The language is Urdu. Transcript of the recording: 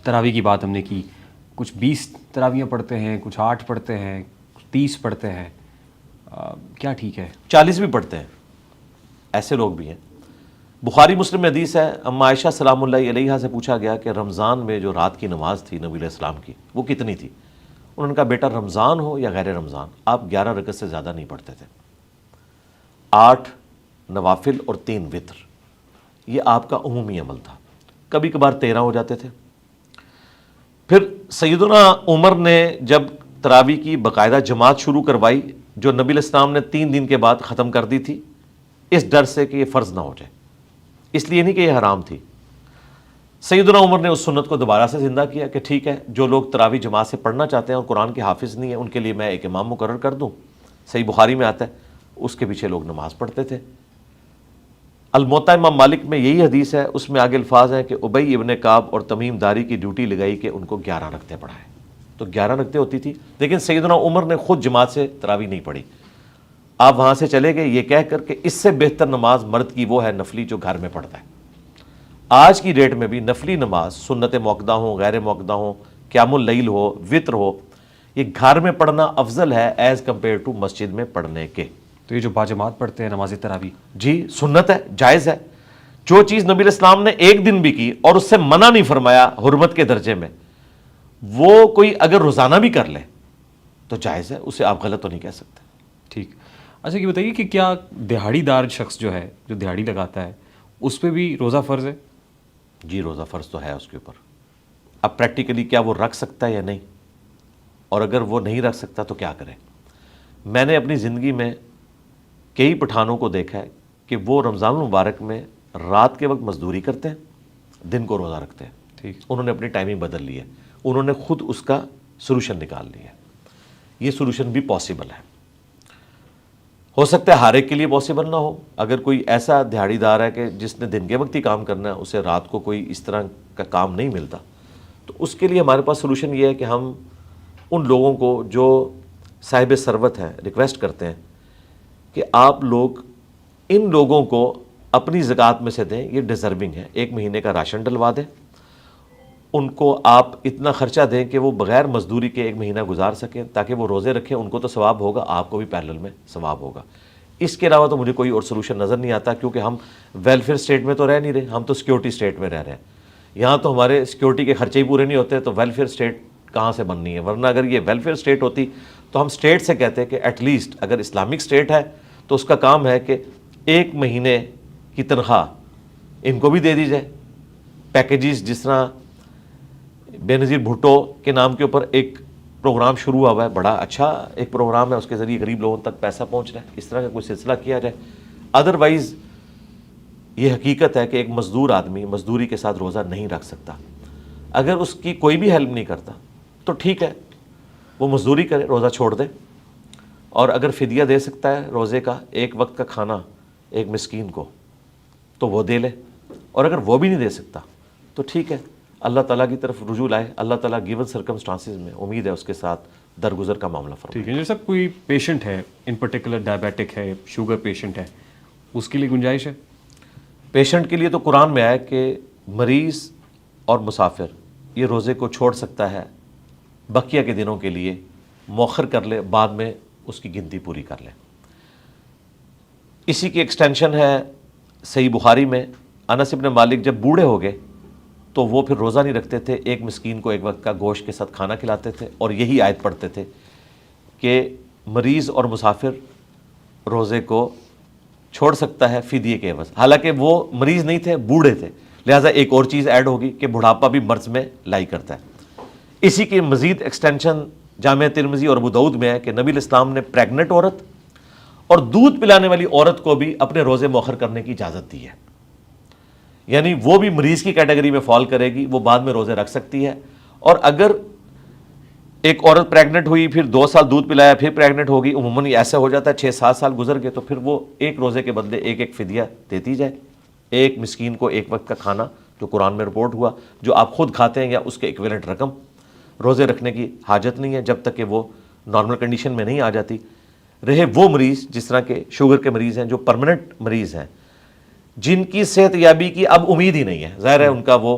تراویح کی بات ہم نے کی، کچھ 20 تراویحیں پڑھتے ہیں، کچھ 8 پڑھتے ہیں، کچھ 30 پڑھتے ہیں، کیا ٹھیک ہے؟ 40 بھی پڑھتے ہیں، ایسے لوگ بھی ہیں۔ بخاری مسلم میں حدیث ہے، اما عائشہ سلام اللہ علیہا سے پوچھا گیا کہ رمضان میں جو رات کی نماز تھی نبی علیہ السلام کی وہ کتنی تھی؟ انہوں نے کہا بیٹا رمضان ہو یا غیر رمضان آپ 11 رکعت سے زیادہ نہیں پڑھتے تھے، 8 نوافل اور 3 وتر، یہ آپ کا عمومی عمل تھا، کبھی کبھار 13 ہو جاتے تھے۔ پھر سیدنا عمر نے جب تراویح کی باقاعدہ جماعت شروع کروائی جو نبی علیہ السلام نے 3 دن کے بعد ختم کر دی تھی، اس ڈر سے کہ یہ فرض نہ ہو جائے، اس لیے نہیں کہ یہ حرام تھی۔ سیدنا عمر نے اس سنت کو دوبارہ سے زندہ کیا کہ ٹھیک ہے جو لوگ تراویح جماعت سے پڑھنا چاہتے ہیں اور قرآن کے حافظ نہیں ہیں ان کے لیے میں ایک امام مقرر کر دوں۔ صحیح بخاری میں آتا ہے اس کے پیچھے لوگ نماز پڑھتے تھے۔ الموطا امام مالک میں یہی حدیث ہے، اس میں آگے الفاظ ہیں کہ ابی ابن کعب اور تمیم داری کی ڈیوٹی لگائی کہ ان کو 11 رکعتیں پڑھائیں، تو 11 رکعتیں ہوتی تھی، لیکن سیدنا عمر نے خود جماعت سے تراویح نہیں پڑھی، آپ وہاں سے چلے گئے یہ کہہ کر کہ اس سے بہتر نماز مرد کی وہ ہے نفلی جو گھر میں پڑھتا ہے۔ آج کی ڈیٹ میں بھی نفلی نماز سنت موقدہ ہوں، غیر موقدہ ہوں، قیام اللیل ہو، وطر ہو، یہ گھر میں پڑھنا افضل ہے ایز کمپیئر ٹو مسجد میں پڑھنے کے۔ تو یہ جو باجماعت پڑھتے ہیں نماز تراویح، جی سنت ہے، جائز ہے، جو چیز نبی علیہ السلام نے ایک دن بھی کی اور اس سے منع نہیں فرمایا حرمت کے درجے میں، وہ کوئی اگر روزانہ بھی کر لے تو جائز ہے، اسے آپ غلط تو نہیں کہہ سکتے۔ ٹھیک۔ اچھا یہ بتائیے کہ کیا دہاڑی دار شخص جو ہے جو دہاڑی لگاتا ہے اس پہ بھی روزہ فرض ہے؟ جی روزہ فرض تو ہے اس کے اوپر، اب پریکٹیکلی کیا وہ رکھ سکتا ہے یا نہیں، اور اگر وہ نہیں رکھ سکتا تو کیا کرے۔ میں نے اپنی زندگی میں کئی پٹھانوں کو دیکھا ہے کہ وہ رمضان المبارک میں رات کے وقت مزدوری کرتے ہیں، دن کو روزہ رکھتے ہیں، ٹھیک، انہوں نے اپنی ٹائمنگ بدل لی ہے، انہوں نے خود اس کا سولوشن نکال لیا ہے۔ یہ سولوشن بھی پاسبل ہے، ہو سکتا ہے ہر ایک کے لیے پاسبل نہ ہو، اگر کوئی ایسا دیہڑی دار ہے کہ جس نے دن کے وقت ہی کام کرنا ہے، اسے رات کو کوئی اس طرح کا کام نہیں ملتا، تو اس کے لیے ہمارے پاس سولوشن یہ ہے کہ ہم ان لوگوں کو جو صاحب ثروت ہیں ریکویسٹ کرتے ہیں کہ آپ لوگ ان لوگوں کو اپنی زکوٰۃ میں سے دیں، یہ ڈیزرونگ ہے، 1 مہینے کا راشن ڈلوا دیں، ان کو آپ اتنا خرچہ دیں کہ وہ بغیر مزدوری کے 1 مہینہ گزار سکیں تاکہ وہ روزے رکھیں، ان کو تو ثواب ہوگا، آپ کو بھی پیرلل میں ثواب ہوگا۔ اس کے علاوہ تو مجھے کوئی اور سولوشن نظر نہیں آتا، کیونکہ ہم ویلفیئر اسٹیٹ میں تو رہ نہیں رہے، ہم تو سیکورٹی اسٹیٹ میں رہ رہے ہیں، یہاں تو ہمارے سیکورٹی کے خرچے ہی پورے نہیں ہوتے، تو ویلفیئر اسٹیٹ کہاں سے بننی ہے؟ ورنہ اگر یہ ویلفیئر اسٹیٹ ہوتی تو ہم اسٹیٹ سے کہتے کہ ایٹ لیسٹ اگر اسلامک اسٹیٹ ہے تو اس کا کام ہے کہ 1 مہینے کی تنخواہ ان کو بھی دے دی جائے، پیکیجز جس طرح بے نظیر بھٹو کے نام کے اوپر ایک پروگرام شروع ہوا ہے، بڑا اچھا ایک پروگرام ہے، اس کے ذریعے غریب لوگوں تک پیسہ پہنچ رہا ہے، اس طرح کا کوئی سلسلہ کیا جائے۔ ادروائز یہ حقیقت ہے کہ ایک مزدور آدمی مزدوری کے ساتھ روزہ نہیں رکھ سکتا، اگر اس کی کوئی بھی ہیلپ نہیں کرتا تو ٹھیک ہے وہ مزدوری کرے، روزہ چھوڑ دے، اور اگر فدیہ دے سکتا ہے روزے کا 1 وقت کا کھانا ایک مسکین کو تو وہ دے لے، اور اگر وہ بھی نہیں دے سکتا تو ٹھیک ہے اللہ تعالیٰ کی طرف رجوع لائے، اللہ تعالیٰ گیون سرکمسٹانسز میں امید ہے اس کے ساتھ درگزر کا معاملہ فرمائے۔ ٹھیک ہے۔ جیسا کوئی پیشنٹ ہے ان پرٹیکولر ڈائبیٹک ہے، شوگر پیشنٹ ہے، اس کے لیے گنجائش ہے؟ پیشنٹ کے لیے تو قرآن میں آیا کہ مریض اور مسافر یہ روزے کو چھوڑ سکتا ہے، بقیہ کے دنوں کے لیے مؤخر کر لے، بعد میں اس کی گنتی پوری کر لے۔ اسی کی ایکسٹینشن ہے صحیح بخاری میں، انس ابن مالک جب بوڑھے ہو گئے تو وہ پھر روزہ نہیں رکھتے تھے، ایک مسکین کو 1 وقت کا گوشت کے ساتھ کھانا کھلاتے تھے، اور یہی آیت پڑھتے تھے کہ مریض اور مسافر روزے کو چھوڑ سکتا ہے فدیے کے عوض، حالانکہ وہ مریض نہیں تھے، بوڑھے تھے، لہٰذا ایک اور چیز ایڈ ہوگی کہ بڑھاپا بھی مرض میں لائی کرتا ہے۔ اسی کی مزید ایکسٹینشن جامع ترمذی اور ابو داؤد میں ہے کہ نبی علیہ السلام نے پریگننٹ عورت اور دودھ پلانے والی عورت کو بھی اپنے روزے مؤخر کرنے کی اجازت دی ہے، یعنی وہ بھی مریض کی کیٹیگری میں فال کرے گی، وہ بعد میں روزے رکھ سکتی ہے، اور اگر ایک عورت پریگننٹ ہوئی پھر 2 سال دودھ پلایا پھر پریگننٹ ہوگی، عموماً ایسا ہو جاتا ہے 6-7 سال گزر گئے، تو پھر وہ ایک روزے کے بدلے ایک فدیہ دیتی جائے، ایک مسکین کو 1 وقت کا کھانا جو قرآن میں رپورٹ ہوا، جو آپ خود کھاتے ہیں یا اس کے ایکویلنٹ رقم، روزے رکھنے کی حاجت نہیں ہے جب تک کہ وہ نارمل کنڈیشن میں نہیں آ جاتی۔ رہے وہ مریض جس طرح کے شوگر کے مریض ہیں جو پرماننٹ مریض ہیں، جن کی صحت یابی کی اب امید ہی نہیں ہے، ظاہر ہے ان کا وہ